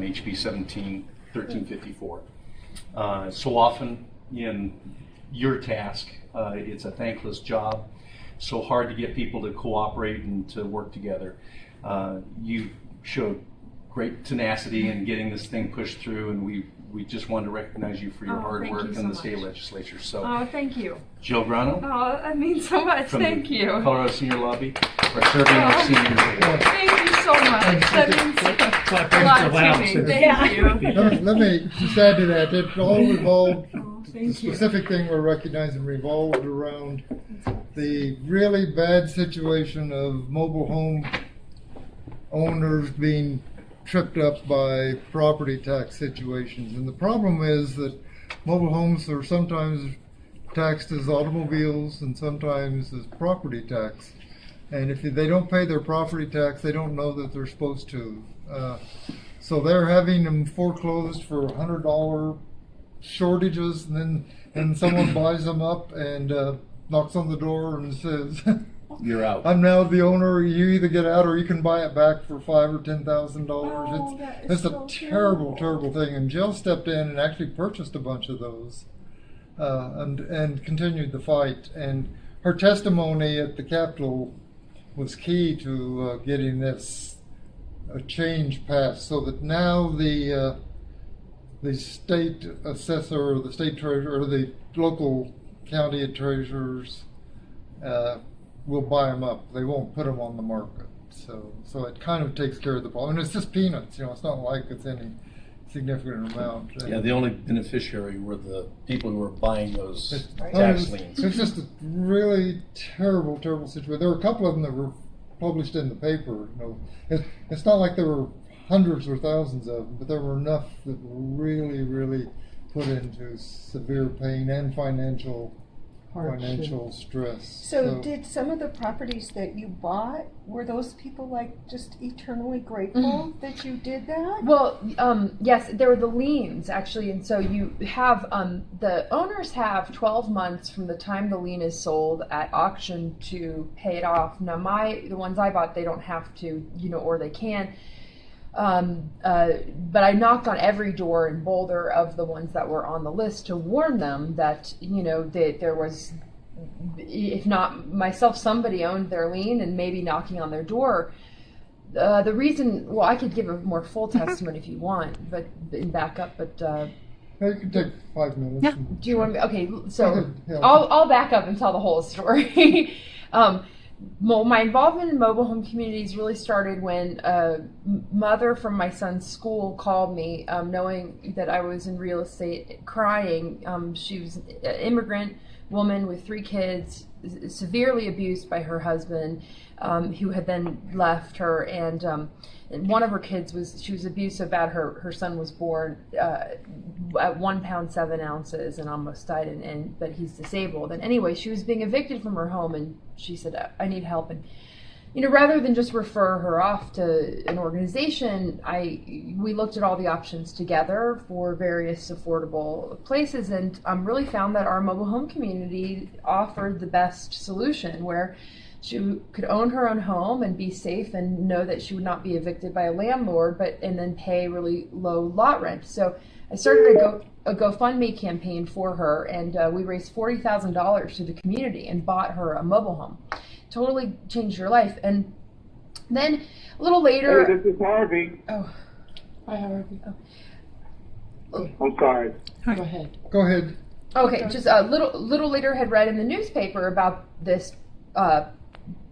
HB 1354. So often in your task, it's a thankless job. So hard to get people to cooperate and to work together. You showed great tenacity in getting this thing pushed through, and we just wanted to recognize you for your hard work in the state legislature. So, thank you. Jill Grano. Oh, that means so much. From Thank the you. Colorado Senior Lobby for serving our seniors. Thank you so much. That means a lot to me. Thank you. Let me just add to that. It all revolved, the specific thing we're recognizing revolved around the really bad situation of mobile home owners being tripped up by property tax situations. And the problem is that mobile homes are sometimes taxed as automobiles and sometimes as property tax. And if they don't pay their property tax, they don't know that they're supposed to. So they're having them foreclosed for $100 shortages, and then someone buys them up and knocks on the door and says, You're out. I'm now the owner. You either get out or you can buy it back for $5,000 or $10,000. It's a terrible, terrible thing. And Jill stepped in and actually purchased a bunch of those, and continued the fight. And her testimony at the Capitol was key to getting this change passed, so that now the state assessor, or the state treasurer, or the local county treasurers will buy them up. They won't put them on the market. So it kind of takes care of the problem. And it's just peanuts, it's not like it's any significant amount. Yeah, the only beneficiary were the people who were buying those tax liens. It's just a really terrible, terrible situation. There were a couple of them that were published in the paper. It's not like there were hundreds or thousands of them, but there were enough that were really, really put into severe pain and financial stress. So did some of the properties that you bought, were those people like just eternally grateful that you did that? Well, yes, there were the liens actually, and so you have the owners have 12 months from the time the lien is sold at auction to pay it off. Now, the ones I bought, they don't have to, or they can. But I knocked on every door in Boulder of the ones that were on the list to warn them that, that there was, if not myself, somebody owned their lien, and maybe knocking on their door. The reason, well, I could give a more full testimony if you want, but in backup, but. You can take 5 minutes. Yeah. Do you want me? Okay, so Yeah. I'll back up and tell the whole story. Well, my involvement in mobile home communities really started when a mother from my son's school called me, knowing that I was in real estate, crying. She was an immigrant woman with 3 kids, severely abused by her husband, who had then left her, and one of her kids she was abused so bad her son was born at 1 pound 7 ounces and almost died, but he's disabled. And anyway, she was being evicted from her home, and she said, I need help. And rather than just refer her off to an organization, we looked at all the options together for various affordable places, and really found that our mobile home community offered the best solution, where she could own her own home and be safe and know that she would not be evicted by a landlord, and then pay really low lot rent. So I started a GoFundMe campaign for her, and we raised $40,000 to the community and bought her a mobile home. Totally changed her life. And then a little later... Hey, this is Harvey. Oh. Hi, Harvey. Oh. I'm sorry. Go ahead. Okay, just a little later had read in the newspaper about this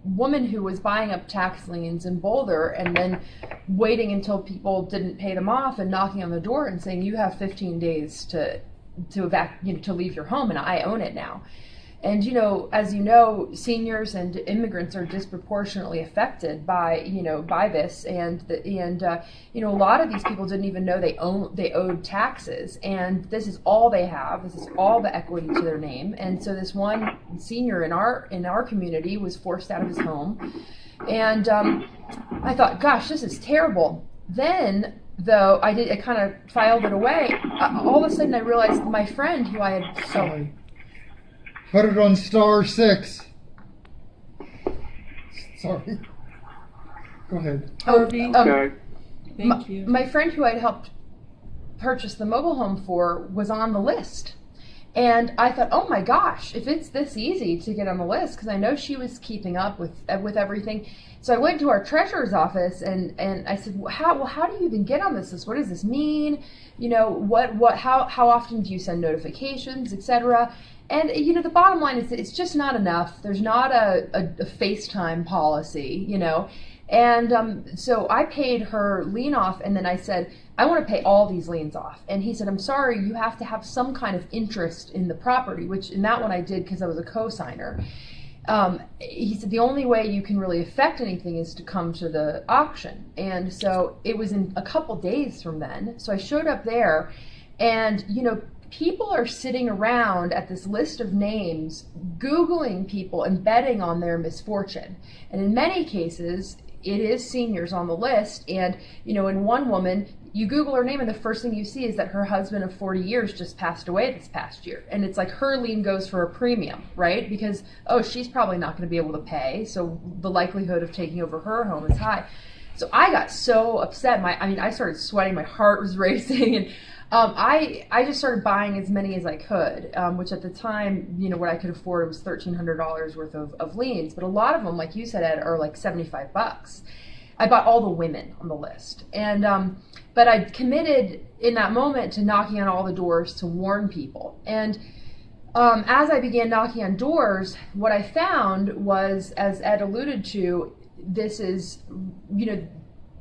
woman who was buying up tax liens in Boulder and then waiting until people didn't pay them off and knocking on the door and saying, you have 15 days to leave your home, and I own it now. And as you know, seniors and immigrants are disproportionately affected by this, and a lot of these people didn't even know they owed taxes, and this is all they have. This is all the equity to their name. And so this one senior in our community was forced out of his home, and I thought, gosh, this is terrible. Then, though I kind of filed it away, all of a sudden I realized my friend who I had Put it on *6. Sorry. Go ahead. Okay. Thank you. My friend who I'd helped purchase the mobile home for was on the list. And I thought, oh my gosh, if it's this easy to get on the list, because I know she was keeping up with everything. So I went to our treasurer's office and I said, how do you even get on this list? What does this mean? You know, how often do you send notifications, etc.? And, you know, the bottom line is that it's just not enough. There's not a FaceTime policy, you know. And so I paid her lien off, and then I said, I want to pay all these liens off. And he said, I'm sorry, you have to have some kind of interest in the property, which in that one I did because I was a co-signer. He said, the only way you can really affect anything is to come to the auction. And so it was in a couple days from then. So I showed up there, and, you know, people are sitting around at this list of names, Googling people and betting on their misfortune. And in many cases, it is seniors on the list. And, you know, in one woman, you Google her name and the first thing you see is that her husband of 40 years just passed away this past year. And it's like her lien goes for a premium, right? Because, oh, she's probably not going to be able to pay. So the likelihood of taking over her home is high. So I got so upset. I started sweating. My heart was racing. And I just started buying as many as I could, which at the time, you know, what I could afford was $1,300 worth of liens. But a lot of them, like you said, Ed, are like $75. I bought all the women on the list. And but I committed in that moment to knocking on all the doors to warn people. And as I began knocking on doors, what I found was, as Ed alluded to, this is, you know,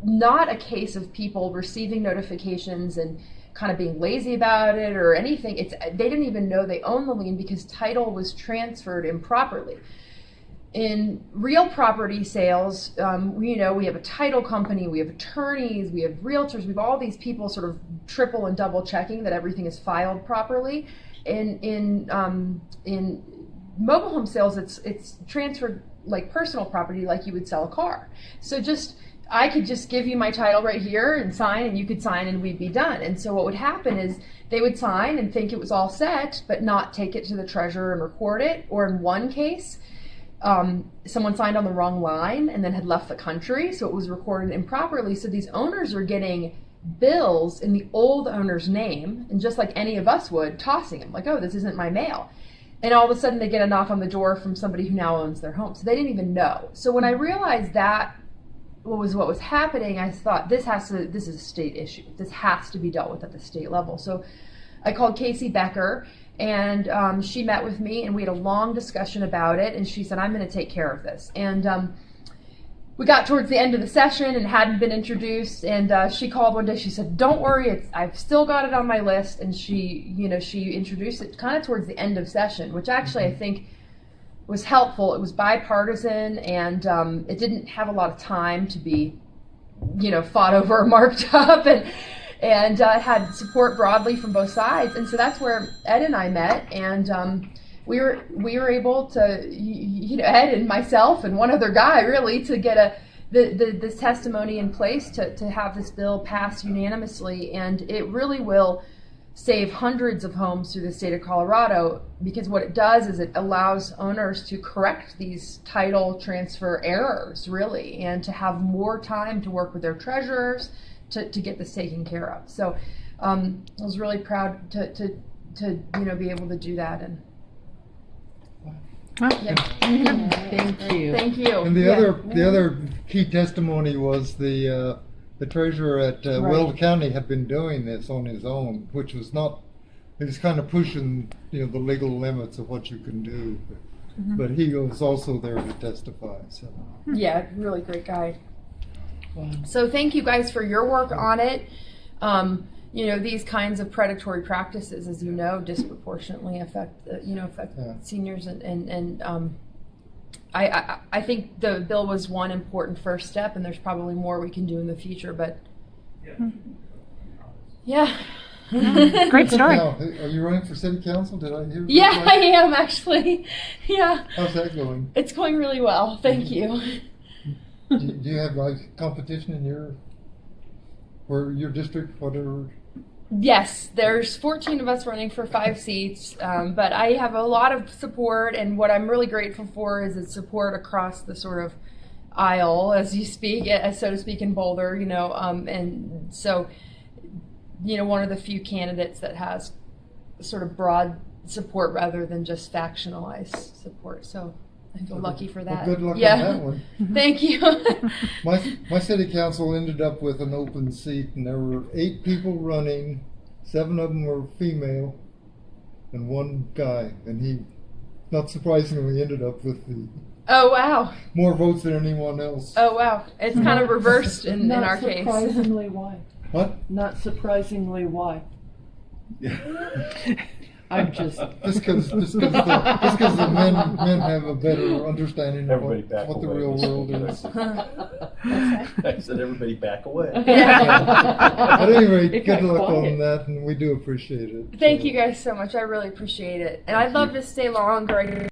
not a case of people receiving notifications and kind of being lazy about it or anything. They didn't even know they owned the lien because title was transferred improperly. In real property sales, you know, we have a title company, we have attorneys, we have realtors, we have all these people sort of triple and double checking that everything is filed properly. In mobile home sales, it's transferred like personal property, like you would sell a car. So I could just give you my title right here and sign, and you could sign and we'd be done. And so what would happen is they would sign and think it was all set, but not take it to the treasurer and record it. Or in one case, someone signed on the wrong line and then had left the country, so it was recorded improperly. So these owners are getting bills in the old owner's name, and just like any of us would, tossing them, like, oh, this isn't my mail. And all of a sudden they get a knock on the door from somebody who now owns their home. So they didn't even know. So when I realized that what was happening, I thought this is a state issue. This has to be dealt with at the state level. So I called Casey Becker, and she met with me, and we had a long discussion about it. And she said, I'm going to take care of this. And we got towards the end of the session and hadn't been introduced. And she called one day. She said, don't worry, I've still got it on my list. And she introduced it kind of towards the end of session, which actually I think was helpful. It was bipartisan, and it didn't have a lot of time to be, you know, fought over or marked up, and had support broadly from both sides. And so that's where Ed and I met, and we were able to, you know, Ed and myself and one other guy really, to get this testimony in place to have this bill passed unanimously. And it really will save hundreds of homes through the state of Colorado, because what it does is it allows owners to correct these title transfer errors, really, and to have more time to work with their treasurers to get this taken care of. So I was really proud to you know, be able to do that. And yeah. Thank you. Thank you. And the other key testimony was the treasurer at Weld County had been doing this on his own, which was not. He was kind of pushing, you know, the legal limits of what you can do, but he was also there to testify. So yeah, really great guy. So thank you guys for your work on it. You know, these kinds of predatory practices, as you know, disproportionately affect seniors, and I think the bill was one important first step, and there's probably more we can do in the future. But yeah. Great story. Now, are you running for city council? Did I hear? Yeah, I am actually. Yeah. How's that going? It's going really well. Thank you. Do you have like competition in your district, whatever? Yes, there's 14 of us running for 5 seats, but I have a lot of support, and what I'm really grateful for is the support across the sort of aisle, as you speak, as so to speak, in Boulder. And so, one of the few candidates that has sort of broad support rather than just factionalized support. So I feel lucky for that. Well, good luck yeah. on that one. Thank you. My city council ended up with an open seat, and there were 8 people running. 7 of them were female, and 1 guy. And he, not surprisingly, ended up with the Oh, wow. more votes than anyone else. Oh, wow. It's kind of reversed in our Not case. surprisingly, why? What? Not surprisingly, why? I'm just. Just because the men have a better understanding of Everybody back what the away. real world is. I said, everybody back away. At any rate, It good got luck quiet. on that, and we do appreciate it. Thank you guys so much. I really appreciate it. And I'd love to stay longer.